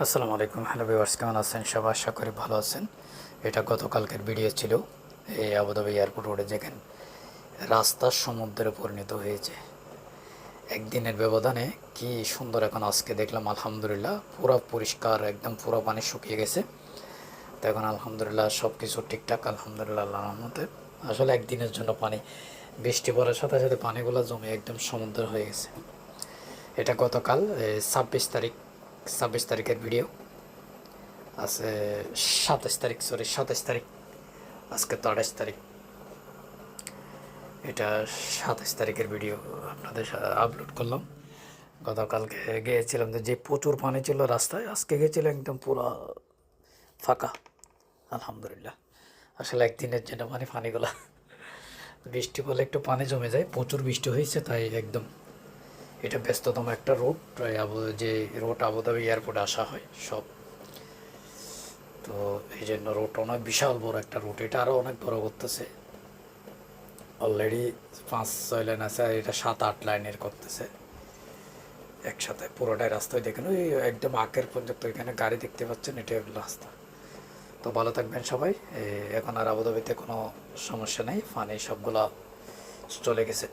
আসসালামু আলাইকুম, hello viewers, কেমন আছেন সবাই? আশা করি ভালো আছেন। এটা গতকালকের ভিডিও ছিল। এই আবুধাবি এয়ারপোর্ট রোডে যেখানে রাস্তা সমুদ্রে পরিণত হয়েছে একদিনের ব্যবধানে। কি সুন্দর! এখন আজকে দেখলাম আলহামদুলিল্লাহ পুরো পরিষ্কার, একদম পুরো পানি শুকিয়ে গেছে। তো এখন আলহামদুলিল্লাহ সব কিছু ঠিকঠাক, আলহামদুলিল্লাহ আল্লাহর রহমতে। আসলে একদিনের জন্য পানি, বৃষ্টি পড়ার সাথে সাথে পানিগুলো জমে একদম সমুদ্র হয়ে গেছে। এটা গতকাল 26 তারিখ, 26 তারিখের ভিডিও আছে। 27 তারিখ, সরি 27 তারিখ, আজকে তো 28 তারিখ। এটা 27 তারিখের ভিডিও আপনাদের আপলোড করলাম। গতকালকে গিয়েছিলাম যে প্রচুর পানি ছিল রাস্তায়, আজকে গিয়েছিলাম একদম পুরো ফাঁকা, আলহামদুলিল্লাহ। আসলে একদিনের জন্য পানিগুলো বৃষ্টি পড়লে একটু পানি জমে যায়, প্রচুর বৃষ্টি হয়েছে তাই একদম। এটা ব্যস্ততম একটা রুট, যে রুট আবুধাবি এয়ারপোর্টে আসা হয় সব। তো এই জন্য রুট অনেক বিশাল বড় একটা রুট, এটা আরও অনেক বড় করতেছে। অলরেডি 5-6 লাইন আছে, আর এটা 7-8 লাইনের করতেছে একসাথে পুরোটাই রাস্তায়। দেখেন ওই একদম আখের পর্যন্ত এখানে গাড়ি দেখতে পাচ্ছেন, এটাই হলো রাস্তা। তো ভালো থাকবেন সবাই। এখন আর আবুধাবিতে কোনো সমস্যা নেই, পানি সবগুলা চলে গেছে।